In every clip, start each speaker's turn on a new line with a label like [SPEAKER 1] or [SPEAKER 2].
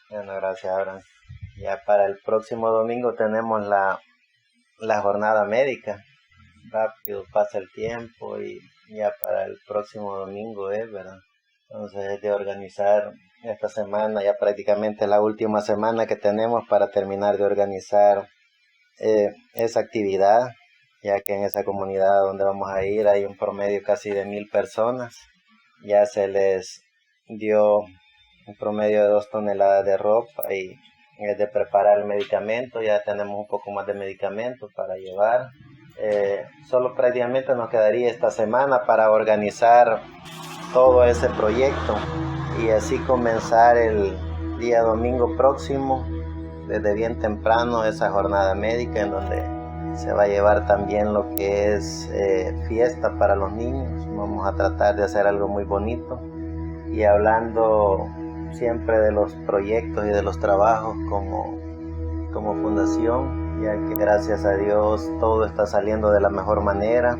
[SPEAKER 1] Bueno, gracias, Abraham. Ya para el próximo domingo tenemos la jornada médica. Rápido pasa el tiempo y ya para el próximo domingo es, ¿verdad? Entonces es de organizar esta semana, ya prácticamente la última semana que tenemos para terminar de organizar esa actividad, ya que en esa comunidad donde vamos a ir hay un promedio casi de 1,000 personas. Ya se les dio un promedio de 2 toneladas de ropa y es de preparar el medicamento. Ya tenemos un poco más de medicamentos para llevar. Solo prácticamente nos quedaría esta semana para organizar todo ese proyecto y así comenzar el día domingo próximo desde bien temprano esa jornada médica, en donde se va a llevar también lo que es fiesta para los niños. Vamos a tratar de hacer algo muy bonito, y hablando siempre de los proyectos y de los trabajos como fundación, ya que gracias a Dios todo está saliendo de la mejor manera.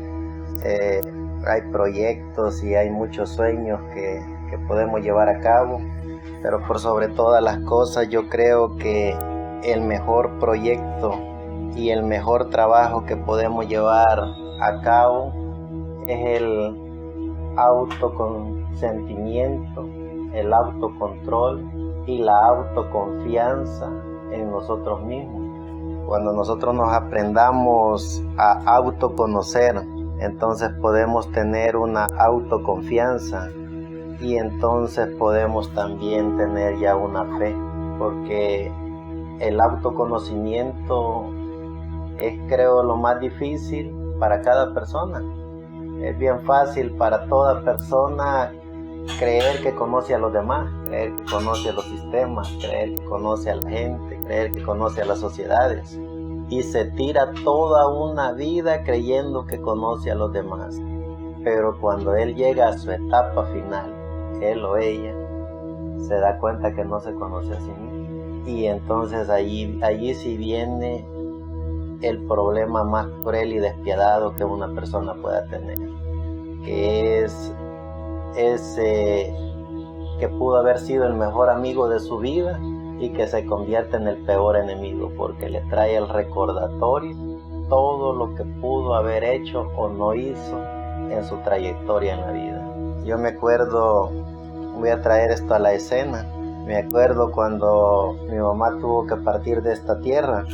[SPEAKER 1] Hay proyectos y hay muchos sueños que podemos llevar a cabo, pero por sobre todas las cosas yo creo que el mejor proyecto y el mejor trabajo que podemos llevar a cabo es el autoconsentimiento, el autocontrol y la autoconfianza en nosotros mismos. Cuando nosotros nos aprendamos a autoconocer, entonces podemos tener una autoconfianza y entonces podemos también tener ya una fe, porque el autoconocimiento es, creo, lo más difícil para cada persona. Es bien fácil para toda persona creer que conoce a los demás, creer que conoce a los sistemas, creer que conoce a la gente, creer que conoce a las sociedades, y se tira toda una vida creyendo que conoce a los demás. Pero cuando él llega a su etapa final, él o ella se da cuenta que no se conoce a sí mismo, y entonces allí sí viene el problema más cruel y despiadado que una persona pueda tener, que es ese que pudo haber sido el mejor amigo de su vida y que se convierte en el peor enemigo, porque le trae el recordatorio todo lo que pudo haber hecho o no hizo en su trayectoria en la vida. Yo me acuerdo, voy a traer esto a la escena, me acuerdo cuando mi mamá tuvo que partir de esta tierra.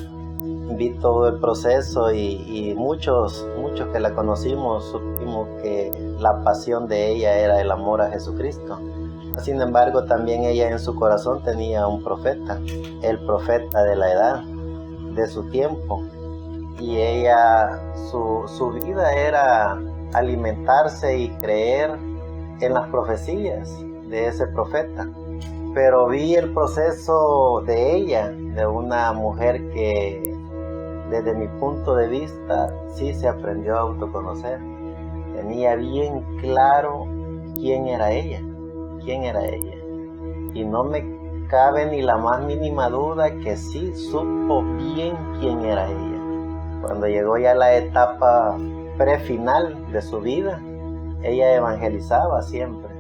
[SPEAKER 1] Vi todo el proceso y muchos que la conocimos supimos que la pasión de ella era el amor a Jesucristo. Sin embargo, también ella en su corazón tenía un profeta, el profeta de la edad, de su tiempo. Y ella, su vida era alimentarse y creer en las profecías de ese profeta. Pero vi el proceso de ella, de una mujer que desde mi punto de vista sí se aprendió a autoconocer. Tenía bien claro quién era ella. Y no me cabe ni la más mínima duda que sí supo bien quién era ella. Cuando llegó ya la etapa prefinal de su vida, ella evangelizaba siempre.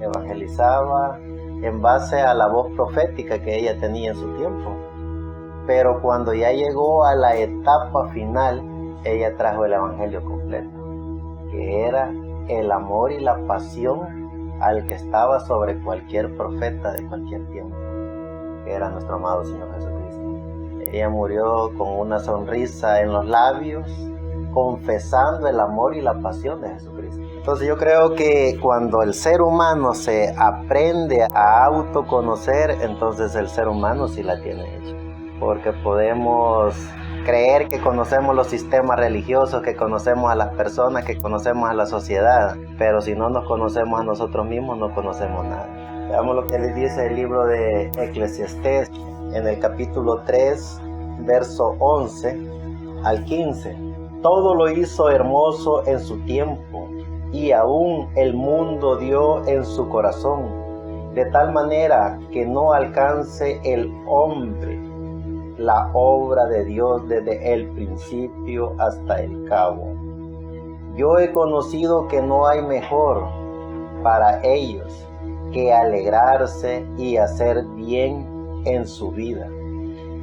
[SPEAKER 1] Evangelizaba en base a la voz profética que ella tenía en su tiempo. Pero cuando ya llegó a la etapa final, ella trajo el evangelio completo, que era el amor y la pasión al que estaba sobre cualquier profeta de cualquier tiempo, que era nuestro amado Señor Jesucristo. Ella murió con una sonrisa en los labios, confesando el amor y la pasión de Jesucristo. Entonces yo creo que cuando el ser humano se aprende a autoconocer, entonces el ser humano sí la tiene hecha. Porque podemos creer que conocemos los sistemas religiosos, que conocemos a las personas, que conocemos a la sociedad, pero si no nos conocemos a nosotros mismos, no conocemos nada. Veamos lo que les dice el libro de Eclesiastés en el capítulo 3, verso 11 al 15. Todo lo hizo hermoso en su tiempo, y aún el mundo dio en su corazón, de tal manera que no alcance el hombre la obra de Dios desde el principio hasta el cabo. Yo he conocido que no hay mejor para ellos que alegrarse y hacer bien en su vida,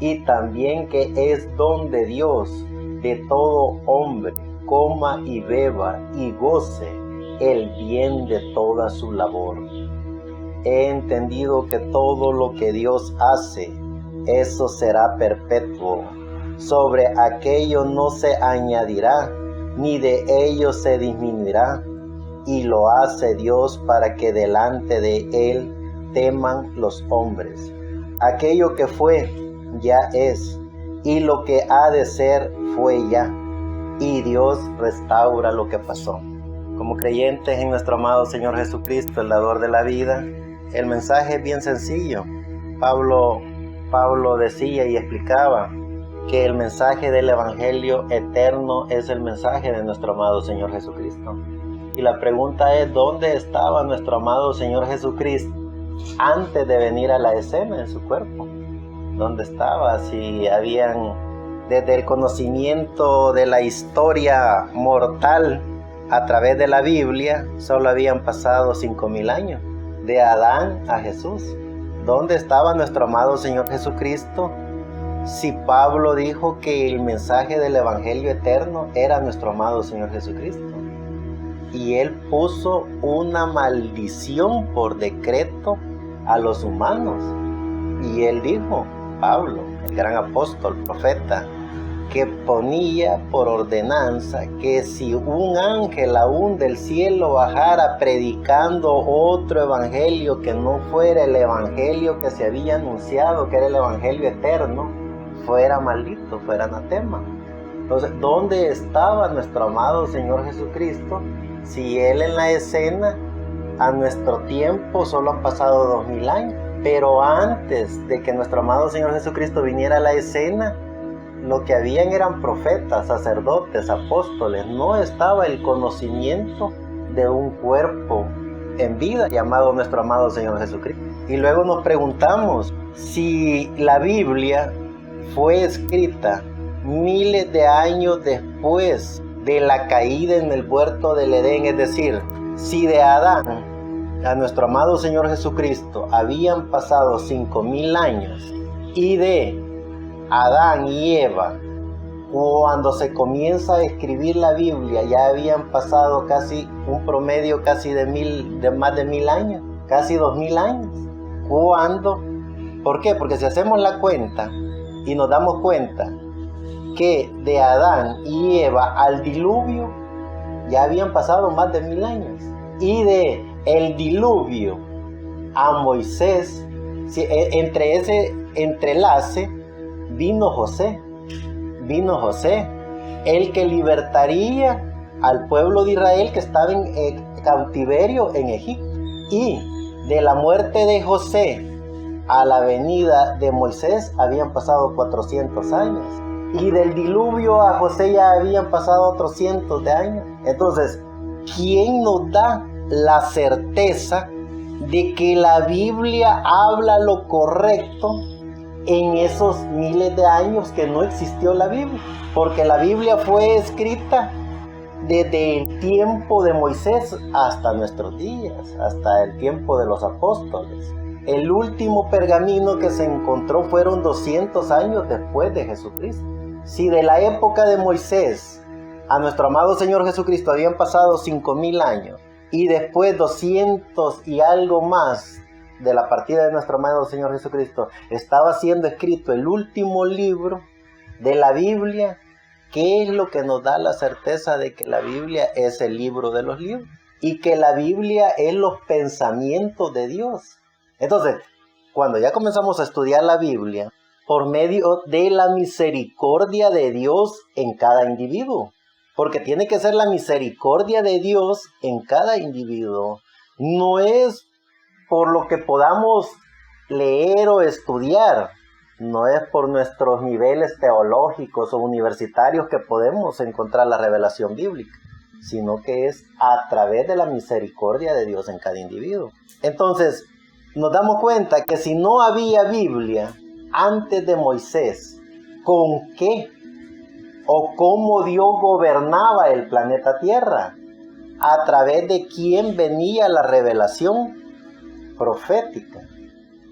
[SPEAKER 1] y también que es don de Dios de todo hombre, coma y beba y goce el bien de toda su labor. He entendido que todo lo que Dios hace, eso será perpetuo. Sobre aquello no se añadirá, ni de ello se disminuirá. Y lo hace Dios para que delante de Él teman los hombres. Aquello que fue, ya es, y lo que ha de ser, fue ya. Y Dios restaura lo que pasó. Como creyentes en nuestro amado Señor Jesucristo, el dador de la vida, el mensaje es bien sencillo. Pablo decía y explicaba que el mensaje del Evangelio eterno es el mensaje de nuestro amado Señor Jesucristo. Y la pregunta es, ¿dónde estaba nuestro amado Señor Jesucristo antes de venir a la escena en su cuerpo? ¿Dónde estaba? Si habían, desde el conocimiento de la historia mortal a través de la Biblia, solo habían pasado 5,000 años, de Adán a Jesús. ¿Dónde estaba nuestro amado Señor Jesucristo? Si Pablo dijo que el mensaje del Evangelio eterno era nuestro amado Señor Jesucristo. Y Él puso una maldición por decreto a los humanos. Y Él dijo, Pablo, el gran apóstol, profeta, que ponía por ordenanza que si un ángel aún del cielo bajara predicando otro evangelio que no fuera el evangelio que se había anunciado, que era el evangelio eterno, fuera maldito, fuera anatema. Entonces, ¿dónde estaba nuestro amado Señor Jesucristo? Si Él en la escena, a nuestro tiempo, solo han pasado 2,000 años. Pero antes de que nuestro amado Señor Jesucristo viniera a la escena, lo que habían eran profetas, sacerdotes, apóstoles. No estaba el conocimiento de un cuerpo en vida llamado nuestro amado Señor Jesucristo. Y luego nos preguntamos si la Biblia fue escrita miles de años después de la caída en el huerto del Edén, es decir, si de Adán a nuestro amado Señor Jesucristo habían pasado 5,000 años y de Adán y Eva, cuando se comienza a escribir la Biblia, ya habían pasado casi un promedio casi de más de 1,000 años, casi 2,000 años. ¿Cuándo? ¿Por qué? Porque si hacemos la cuenta y nos damos cuenta que de Adán y Eva al diluvio ya habían pasado más de 1,000 años, y de el diluvio a Moisés, entre ese entrelace vino José, el que libertaría al pueblo de Israel que estaba en cautiverio en Egipto. Y de la muerte de José a la venida de Moisés habían pasado 400 años. Y del diluvio a José ya habían pasado otros cientos de años. Entonces, ¿quién nos da la certeza de que la Biblia habla lo correcto en esos miles de años que no existió la Biblia? Porque la Biblia fue escrita desde el tiempo de Moisés hasta nuestros días, hasta el tiempo de los apóstoles. El último pergamino que se encontró fueron 200 años después de Jesucristo. Si de la época de Moisés a nuestro amado Señor Jesucristo habían pasado 5,000 años, y después 200 y algo más de la partida de nuestro amado Señor Jesucristo, estaba siendo escrito el último libro de la Biblia, ¿qué es lo que nos da la certeza de que la Biblia es el libro de los libros? Y que la Biblia es los pensamientos de Dios. Entonces, cuando ya comenzamos a estudiar la Biblia, por medio de la misericordia de Dios en cada individuo, porque tiene que ser la misericordia de Dios en cada individuo. No es por lo que podamos leer o estudiar, no es por nuestros niveles teológicos o universitarios que podemos encontrar la revelación bíblica, sino que es a través de la misericordia de Dios en cada individuo. Entonces, nos damos cuenta que si no había Biblia antes de Moisés, ¿con qué o cómo Dios gobernaba el planeta Tierra? ¿A través de quién venía la revelación profética?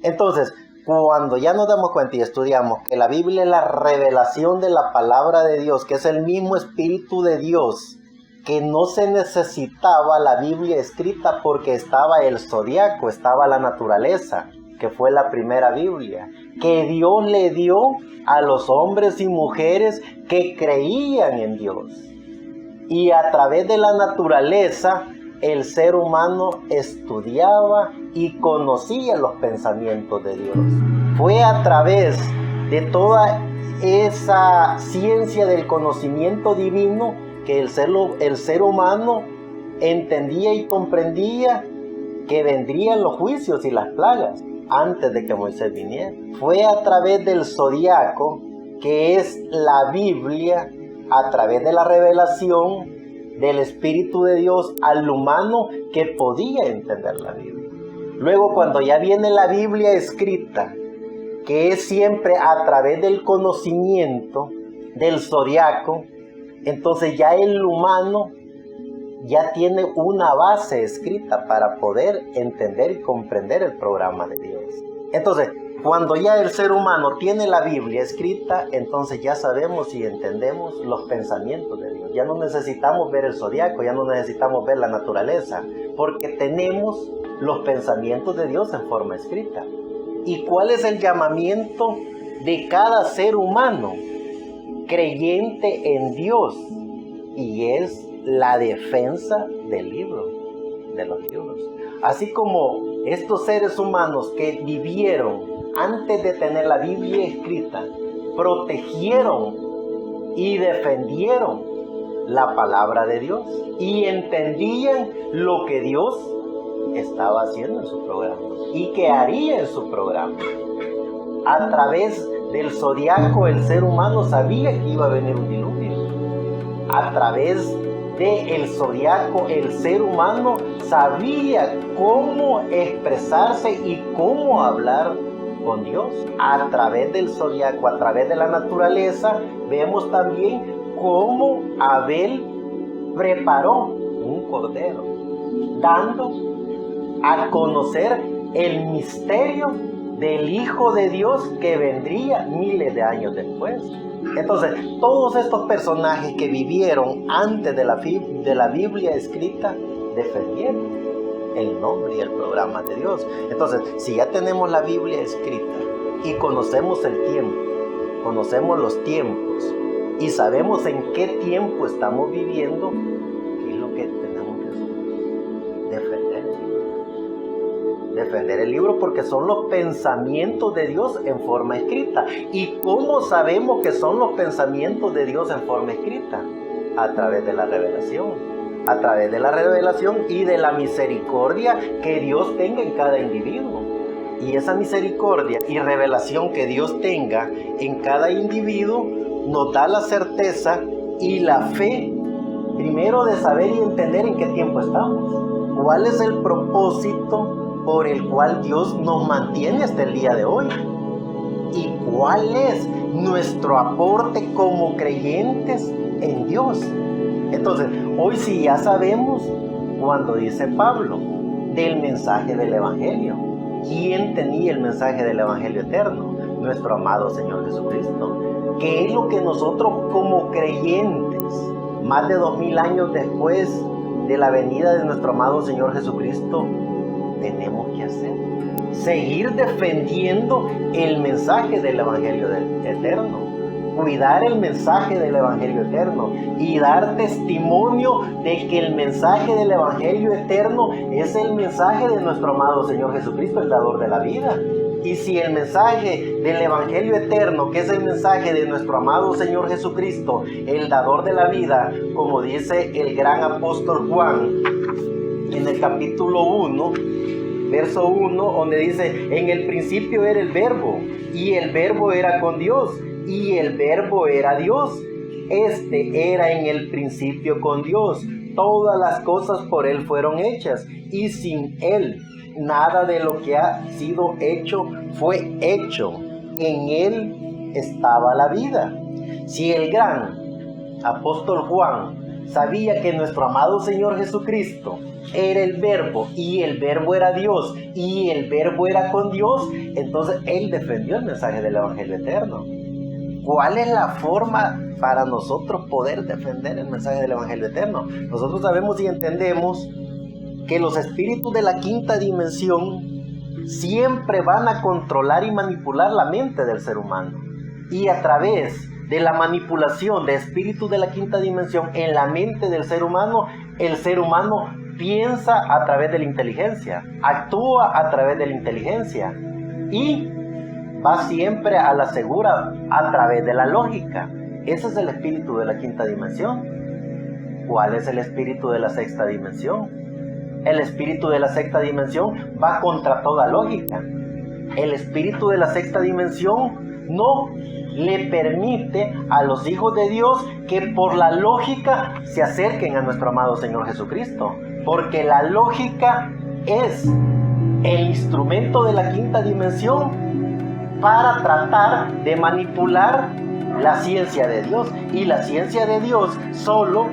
[SPEAKER 1] Entonces, cuando ya nos damos cuenta y estudiamos que la Biblia es la revelación de la palabra de Dios, que es el mismo Espíritu de Dios, que no se necesitaba la Biblia escrita porque estaba el zodiaco, estaba la naturaleza, que fue la primera Biblia, que Dios le dio a los hombres y mujeres que creían en Dios. Y a través de la naturaleza, el ser humano estudiaba y conocía los pensamientos de Dios. Fue a través de toda esa ciencia del conocimiento divino que el ser humano entendía y comprendía que vendrían los juicios y las plagas antes de que Moisés viniera. Fue a través del zodiaco, que es la Biblia, a través de la revelación del Espíritu de Dios al humano, que podía entender la Biblia. Luego, cuando ya viene la Biblia escrita, que es siempre a través del conocimiento del zodiaco, entonces ya el humano ya tiene una base escrita para poder entender y comprender el programa de Dios. Entonces, cuando ya el ser humano tiene la Biblia escrita, entonces ya sabemos y entendemos los pensamientos de Dios. Ya no necesitamos ver el zodiaco, ya no necesitamos ver la naturaleza, porque tenemos los pensamientos de Dios en forma escrita. ¿Y cuál es el llamamiento de cada ser humano creyente en Dios? Y es la defensa del libro, de los libros. Así como estos seres humanos que vivieron antes de tener la Biblia escrita, protegieron y defendieron la palabra de Dios y entendían lo que Dios estaba haciendo en su programa y que haría en su programa. A través del zodiaco, el ser humano sabía que iba a venir un diluvio. A través del zodiaco, el ser humano sabía cómo expresarse y cómo hablar con Dios. A través del zodiaco, a través de la naturaleza, vemos también cómo Abel preparó un cordero, dando a conocer el misterio del Hijo de Dios que vendría miles de años después. Entonces, todos estos personajes que vivieron antes de la Biblia escrita defendieron el nombre y el programa de Dios. Entonces, si ya tenemos la Biblia escrita y conocemos el tiempo, conocemos los tiempos y sabemos en qué tiempo estamos viviendo, ¿qué es lo que tenemos que hacer? Defender el libro. Defender el libro, porque son los pensamientos de Dios en forma escrita. ¿Y cómo sabemos que son los pensamientos de Dios en forma escrita? A través de la revelación. A través de la revelación y de la misericordia que Dios tenga en cada individuo. Y esa misericordia y revelación que Dios tenga en cada individuo nos da la certeza y la fe, primero, de saber y entender en qué tiempo estamos. ¿Cuál es el propósito por el cual Dios nos mantiene hasta el día de hoy? ¿Y cuál es nuestro aporte como creyentes en Dios? Entonces, hoy sí ya sabemos, cuando dice Pablo, del mensaje del Evangelio. ¿Quién tenía el mensaje del Evangelio eterno? Nuestro amado Señor Jesucristo. ¿Qué es lo que nosotros como creyentes, más de 2000 años después de la venida de nuestro amado Señor Jesucristo, tenemos que hacer? Seguir defendiendo el mensaje del Evangelio eterno. Cuidar el mensaje del Evangelio eterno y dar testimonio de que el mensaje del Evangelio eterno es el mensaje de nuestro amado Señor Jesucristo, el dador de la vida. Y si el mensaje del Evangelio eterno, que es el mensaje de nuestro amado Señor Jesucristo, el dador de la vida, como dice el gran apóstol Juan en el capítulo 1, verso 1, donde dice: en el principio era el verbo, y el verbo era con Dios, y el verbo era Dios. Este era en el principio con Dios. Todas las cosas por Él fueron hechas, y sin Él nada de lo que ha sido hecho fue hecho. En Él estaba la vida. Si el gran apóstol Juan sabía que nuestro amado Señor Jesucristo era el Verbo, y el Verbo era Dios, y el Verbo era con Dios, entonces Él defendió el mensaje del Evangelio eterno. ¿Cuál es la forma para nosotros poder defender el mensaje del Evangelio eterno? Nosotros sabemos y entendemos que los espíritus de la quinta dimensión siempre van a controlar y manipular la mente del ser humano. Y a través de la manipulación de espíritus de la quinta dimensión en la mente del ser humano, el ser humano piensa a través de la inteligencia, actúa a través de la inteligencia y va siempre a la segura a través de la lógica. Ese es el espíritu de la quinta dimensión. ¿Cuál es el espíritu de la sexta dimensión? El espíritu de la sexta dimensión va contra toda lógica. El espíritu de la sexta dimensión no le permite a los hijos de Dios que por la lógica se acerquen a nuestro amado Señor Jesucristo, porque la lógica es el instrumento de la quinta dimensión para tratar de manipular la ciencia de Dios, y la ciencia de Dios solo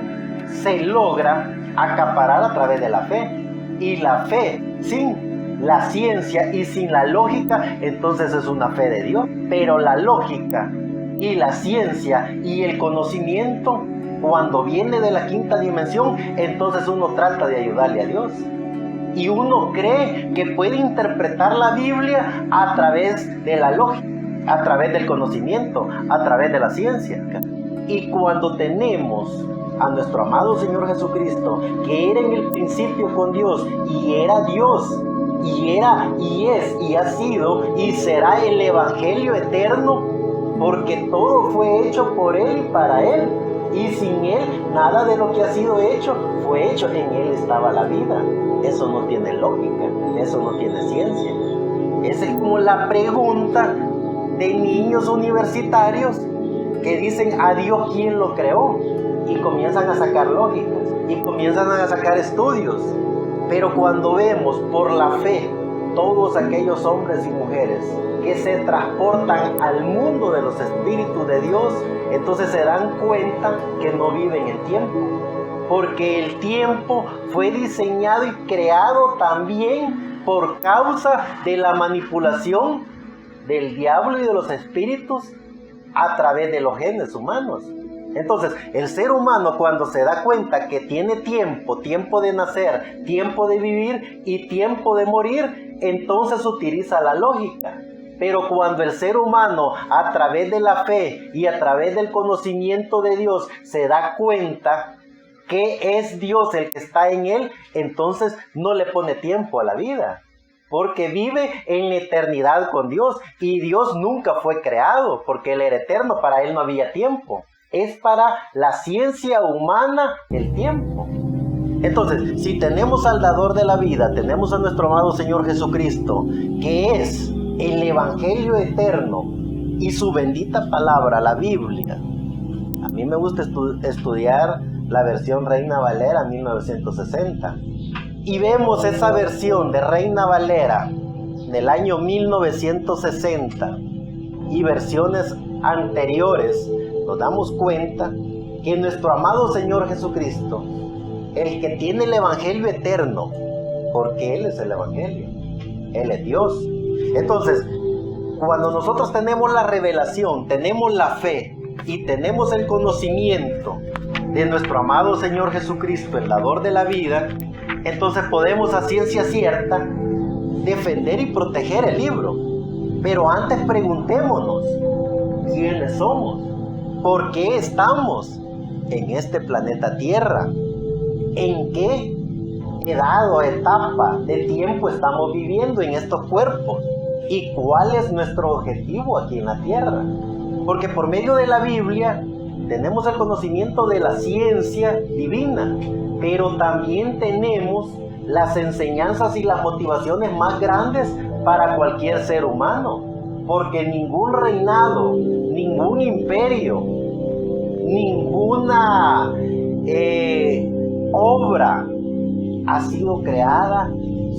[SPEAKER 1] se logra acaparar a través de la fe, y la fe sin la ciencia y sin la lógica, entonces es una fe de Dios. Pero la lógica y la ciencia y el conocimiento, cuando viene de la quinta dimensión, entonces uno trata de ayudarle a Dios. Y uno cree que puede interpretar la Biblia a través de la lógica, a través del conocimiento, a través de la ciencia. Y cuando tenemos a nuestro amado Señor Jesucristo, que era en el principio con Dios, y era Dios, y era, y es, y ha sido, y será el Evangelio eterno, porque todo fue hecho por Él y para Él, y sin Él nada de lo que ha sido hecho fue hecho. En Él estaba la vida. Eso no tiene lógica, eso no tiene ciencia. Esa es como la pregunta de niños universitarios que dicen a Dios quién lo creó, y comienzan a sacar lógicas y comienzan a sacar estudios. Pero cuando vemos por la fe todos aquellos hombres y mujeres que se transportan al mundo de los espíritus de Dios, entonces se dan cuenta que no viven en tiempo, porque el tiempo fue diseñado y creado también por causa de la manipulación del diablo y de los espíritus a través de los genes humanos. Entonces, el ser humano, cuando se da cuenta que tiene tiempo, tiempo de nacer, tiempo de vivir y tiempo de morir, entonces utiliza la lógica. Pero cuando el ser humano, a través de la fe y a través del conocimiento de Dios, se da cuenta que es Dios el que está en él, entonces no le pone tiempo a la vida, porque vive en la eternidad con Dios, y Dios nunca fue creado, porque Él era eterno, para Él no había tiempo. Es para la ciencia humana el tiempo. Entonces, si tenemos al dador de la vida, tenemos a nuestro amado Señor Jesucristo, que es el Evangelio eterno y su bendita palabra, la Biblia. A mí me gusta estudiar la versión Reina Valera 1960. Y vemos esa versión de Reina Valera del año 1960 y versiones anteriores, nos damos cuenta que nuestro amado Señor Jesucristo, el que tiene el Evangelio eterno, porque Él es el Evangelio, Él es Dios. Entonces, cuando nosotros tenemos la revelación, tenemos la fe y tenemos el conocimiento de nuestro amado Señor Jesucristo, el dador de la vida, entonces podemos a ciencia cierta defender y proteger el libro. Pero antes preguntémonos, ¿quiénes somos? ¿Por qué estamos en este planeta Tierra? ¿En qué edad o etapa de tiempo estamos viviendo en estos cuerpos? ¿Y cuál es nuestro objetivo aquí en la Tierra? Porque por medio de la Biblia tenemos el conocimiento de la ciencia divina, pero también tenemos las enseñanzas y las motivaciones más grandes para cualquier ser humano, porque ningún reinado, ningún imperio, ninguna obra ha sido creada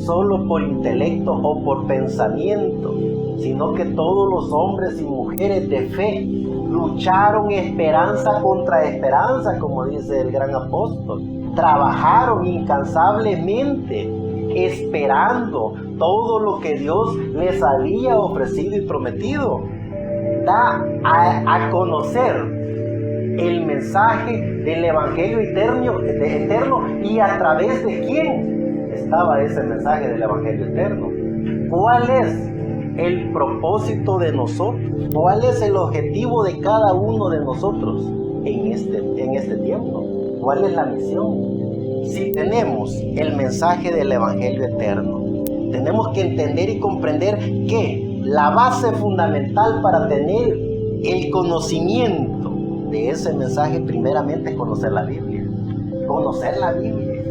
[SPEAKER 1] solo por intelecto o por pensamiento. sino que todos los hombres y mujeres de fe lucharon esperanza contra esperanza, como dice el gran apóstol. Trabajaron incansablemente, esperando todo lo que Dios les había ofrecido y prometido. Da a conocer el mensaje del Evangelio eterno, y a través de quién estaba ese mensaje del Evangelio eterno. ¿Cuál es el propósito de nosotros? ¿Cuál es el objetivo de cada uno de nosotros en este tiempo? ¿Cuál es la misión? Si tenemos el mensaje del Evangelio eterno, tenemos que entender y comprender que la base fundamental para tener el conocimiento de ese mensaje, primeramente, es conocer la Biblia. Conocer la Biblia.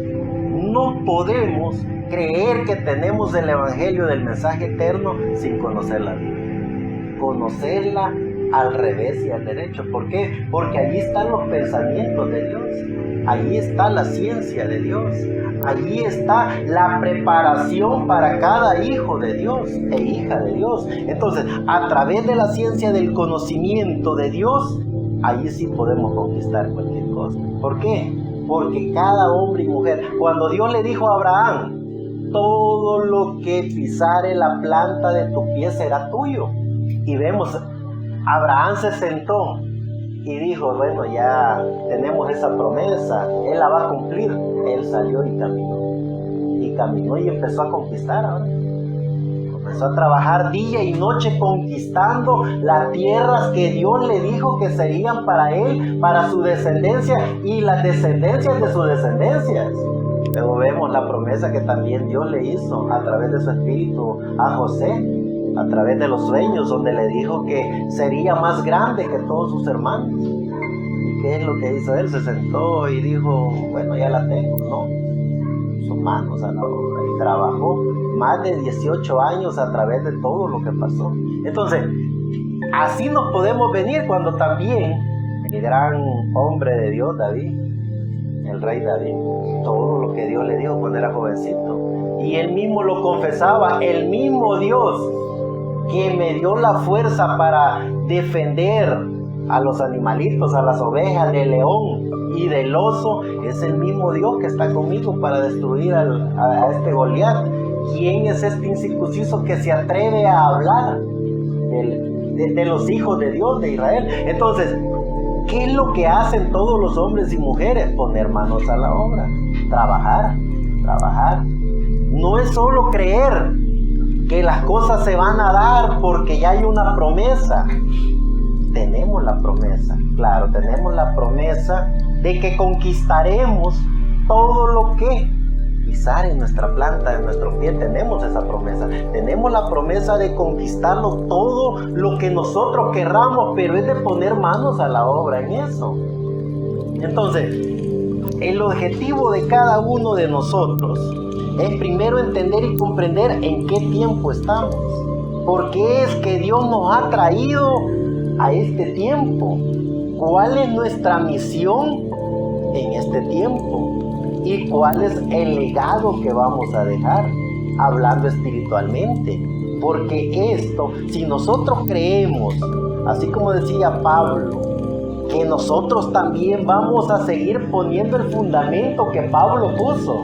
[SPEAKER 1] No podemos creer que tenemos el Evangelio del mensaje eterno sin conocer la Biblia. Conocerla al revés y al derecho. ¿Por qué? Porque allí están los pensamientos de Dios. Allí está la ciencia de Dios. Allí está la preparación para cada hijo de Dios e hija de Dios. Entonces, a través de la ciencia del conocimiento de Dios, allí sí podemos conquistar cualquier cosa. ¿Por qué? Porque cada hombre y mujer, cuando Dios le dijo a Abraham, todo lo que pisare la planta de tu pie será tuyo. Y vemos, Abraham se sentó y dijo, bueno, ya tenemos esa promesa, Él la va a cumplir. Él salió y caminó y empezó a conquistar ahora. Comenzó a trabajar día y noche conquistando las tierras que Dios le dijo que serían para él, para su descendencia y las descendencias de sus descendencias. Luego vemos la promesa que también Dios le hizo a través de su espíritu a José, a través de los sueños, donde le dijo que sería más grande que todos sus hermanos. ¿Y qué es lo que hizo él? Se sentó y dijo, bueno, ya la tengo, ¿no? Sus manos a la obra, y trabajó más de 18 años a través de todo lo que pasó. Entonces, así nos podemos venir cuando también el gran hombre de Dios, David, el rey David, todo lo que Dios le dijo cuando era jovencito, y él mismo lo confesaba, el mismo Dios que me dio la fuerza para defender a los animalitos, a las ovejas, del león y del oso, es el mismo Dios que está conmigo para destruir a este Goliat. ¿Quién es este incircunciso que se atreve a hablar de los hijos de Dios, de Israel? Entonces, ¿qué es lo que hacen todos los hombres y mujeres? Poner manos a la obra, trabajar. No es solo creer que las cosas se van a dar porque ya hay una promesa. Tenemos la promesa, claro, tenemos la promesa de que conquistaremos todo lo que pisar en nuestra planta, en nuestro pie. Tenemos esa promesa, tenemos la promesa de conquistarlo todo lo que nosotros querramos, pero es de poner manos a la obra en eso. Entonces, el objetivo de cada uno de nosotros es primero entender y comprender en qué tiempo estamos. ¿Por qué es que Dios nos ha traído a este tiempo? ¿Cuál es nuestra misión en este tiempo? ¿Y cuál es el legado que vamos a dejar? Hablando espiritualmente. Porque esto, si nosotros creemos, así como decía Pablo, que nosotros también vamos a seguir poniendo el fundamento que Pablo puso,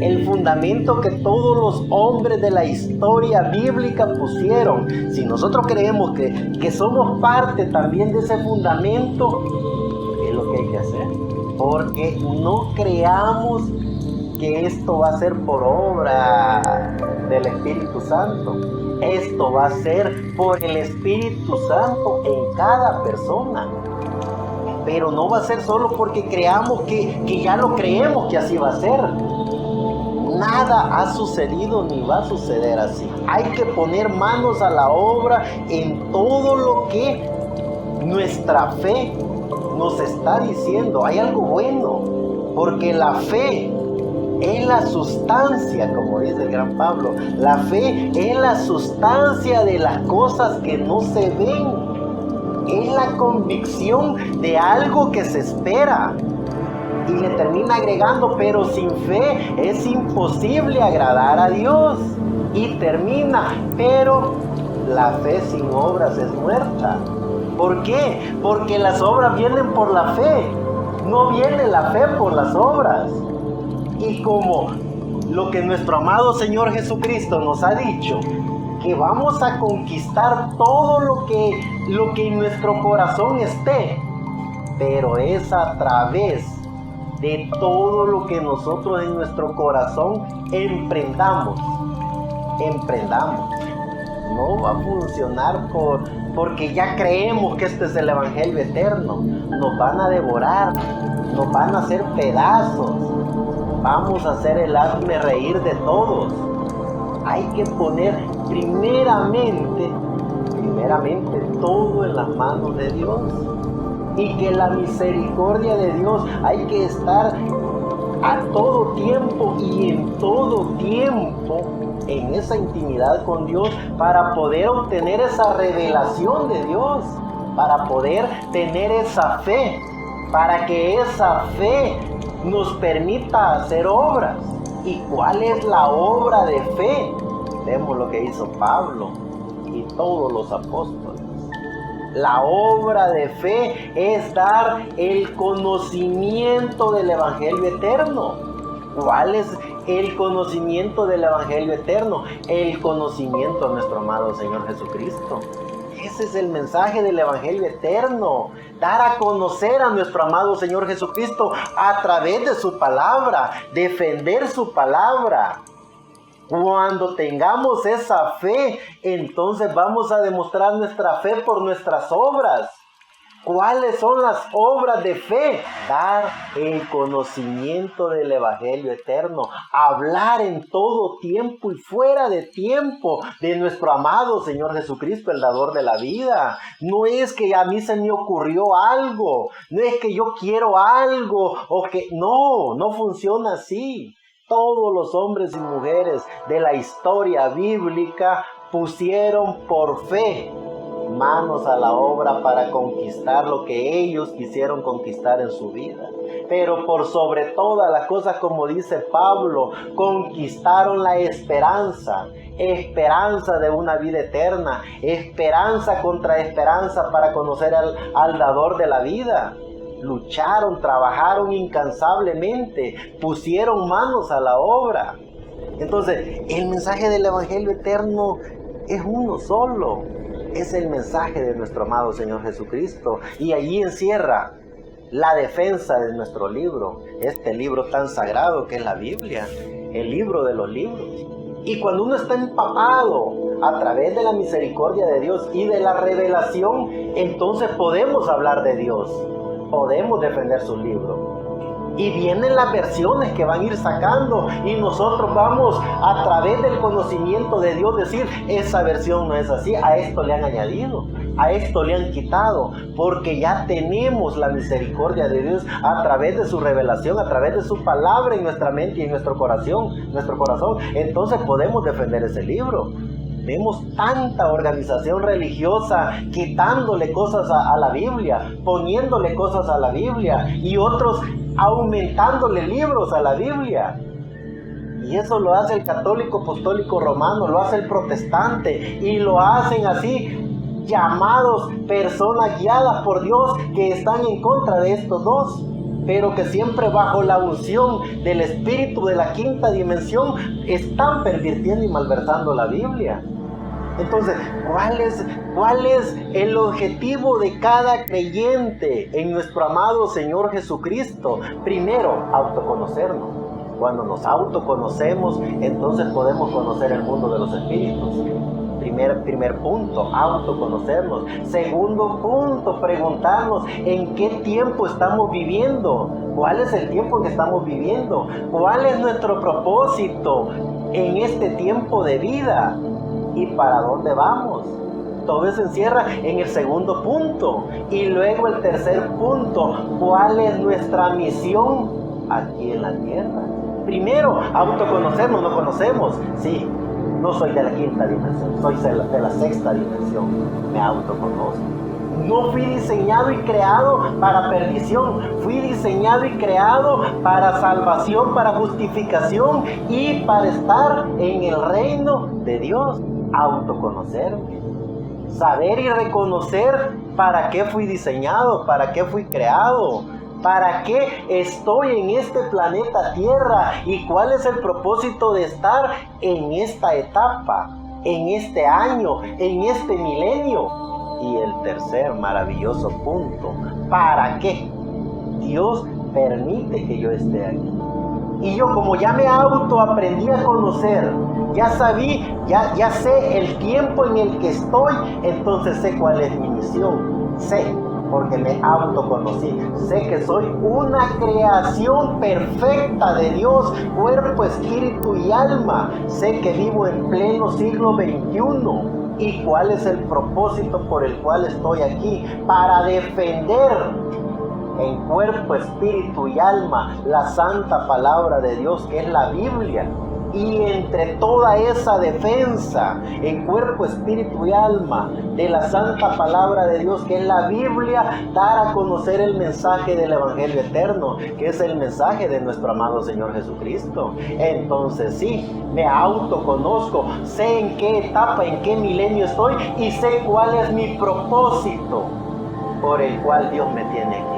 [SPEAKER 1] el fundamento que todos los hombres de la historia bíblica pusieron. Si nosotros creemos que somos parte también de ese fundamento, es lo que hay que hacer. Porque no creamos que esto va a ser por obra del Espíritu Santo. Esto va a ser por el Espíritu Santo en cada persona. Pero no va a ser solo porque creamos que ya lo creemos que así va a ser. Nada ha sucedido ni va a suceder así. Hay que poner manos a la obra en todo lo que nuestra fe nos está diciendo. Hay algo bueno, porque la fe es la sustancia, como dice el gran Pablo. La fe es la sustancia de las cosas que no se ven. Es la convicción de algo que se espera. Y le termina agregando, pero sin fe es imposible agradar a Dios. Y termina, pero la fe sin obras es muerta. ¿Por qué? Porque las obras vienen por la fe, no viene la fe por las obras. Y como lo que nuestro amado Señor Jesucristo nos ha dicho, que vamos a conquistar todo lo que en nuestro corazón esté, pero es a través de todo lo que nosotros en nuestro corazón emprendamos. No va a funcionar porque ya creemos que este es el Evangelio eterno. Nos van a devorar, nos van a hacer pedazos. Vamos a hacer el hazme reír de todos. Hay que poner primeramente todo en las manos de Dios. Y que la misericordia de Dios hay que estar a todo tiempo y en todo tiempo en esa intimidad con Dios para poder obtener esa revelación de Dios, para poder tener esa fe, para que esa fe nos permita hacer obras. ¿Y cuál es la obra de fe? Vemos lo que hizo Pablo y todos los apóstoles. La obra de fe es dar el conocimiento del Evangelio eterno. ¿Cuál es el conocimiento del Evangelio eterno? El conocimiento de nuestro amado Señor Jesucristo. Ese es el mensaje del Evangelio eterno. Dar a conocer a nuestro amado Señor Jesucristo a través de su palabra. Defender su palabra. Cuando tengamos esa fe, entonces vamos a demostrar nuestra fe por nuestras obras. ¿Cuáles son las obras de fe? Dar el conocimiento del Evangelio eterno, hablar en todo tiempo y fuera de tiempo de nuestro amado Señor Jesucristo, el dador de la vida. No es que a mí se me ocurrió algo, no es que yo quiero algo, no funciona así. Todos los hombres y mujeres de la historia bíblica pusieron por fe manos a la obra para conquistar lo que ellos quisieron conquistar en su vida. Pero por sobre todas las cosas, como dice Pablo, conquistaron la esperanza de una vida eterna, esperanza contra esperanza para conocer al dador de la vida. Lucharon, trabajaron incansablemente, pusieron manos a la obra. Entonces, el mensaje del Evangelio eterno es uno solo. Es el mensaje de nuestro amado Señor Jesucristo. Y allí encierra la defensa de nuestro libro. Este libro tan sagrado que es la Biblia. El libro de los libros. Y cuando uno está empapado a través de la misericordia de Dios y de la revelación, entonces podemos hablar de Dios. Podemos defender su libro. Y vienen las versiones que van a ir sacando y nosotros vamos a través del conocimiento de Dios decir, esa versión no es así, a esto le han añadido, a esto le han quitado, porque ya tenemos la misericordia de Dios a través de su revelación, a través de su palabra en nuestra mente y en nuestro corazón, entonces podemos defender ese libro. Vemos tanta organización religiosa quitándole cosas a la Biblia, poniéndole cosas a la Biblia y otros aumentándole libros a la Biblia. Y eso lo hace el católico apostólico romano, lo hace el protestante y lo hacen así llamados personas guiadas por Dios que están en contra de estos dos, pero que siempre bajo la unción del espíritu de la quinta dimensión están pervirtiendo y malversando la Biblia. Entonces, ¿cuál es el objetivo de cada creyente en nuestro amado Señor Jesucristo? Primero, autoconocernos. Cuando nos autoconocemos, entonces podemos conocer el mundo de los espíritus. Primer punto, autoconocernos. Segundo punto, preguntarnos en qué tiempo estamos viviendo. ¿Cuál es el tiempo que estamos viviendo? ¿Cuál es nuestro propósito en este tiempo de vida? ¿Y para dónde vamos? Todo eso encierra en el segundo punto. Y luego el tercer punto, ¿cuál es nuestra misión aquí en la tierra? Primero, autoconocernos, nos conocemos. Sí, no soy de la quinta dimensión, soy de la sexta dimensión. Me autoconozco. No fui diseñado y creado para perdición, fui diseñado y creado para salvación, para justificación y para estar en el reino de Dios. Autoconocerme. saber y reconocer para qué fui diseñado, para qué fui creado, para qué estoy en este planeta Tierra y cuál es el propósito de estar en esta etapa, en este año, en este milenio. Y el tercer maravilloso punto, ¿para qué Dios permite que yo esté aquí? Y yo, como ya me aprendí a conocer, ya sé el tiempo en el que estoy, entonces sé cuál es mi misión. Sé, porque me autoconocí. Sé que soy una creación perfecta de Dios, cuerpo, espíritu y alma. Sé que vivo en pleno siglo XXI. ¿Y cuál es el propósito por el cual estoy aquí? Para defender en cuerpo, espíritu y alma la santa palabra de Dios, que es la Biblia. Y entre toda esa defensa en cuerpo, espíritu y alma de la santa palabra de Dios, que es la Biblia, dar a conocer el mensaje del Evangelio eterno, que es el mensaje de nuestro amado Señor Jesucristo. Entonces sí, me autoconozco, sé en qué etapa, en qué milenio estoy y sé cuál es mi propósito por el cual Dios me tiene aquí.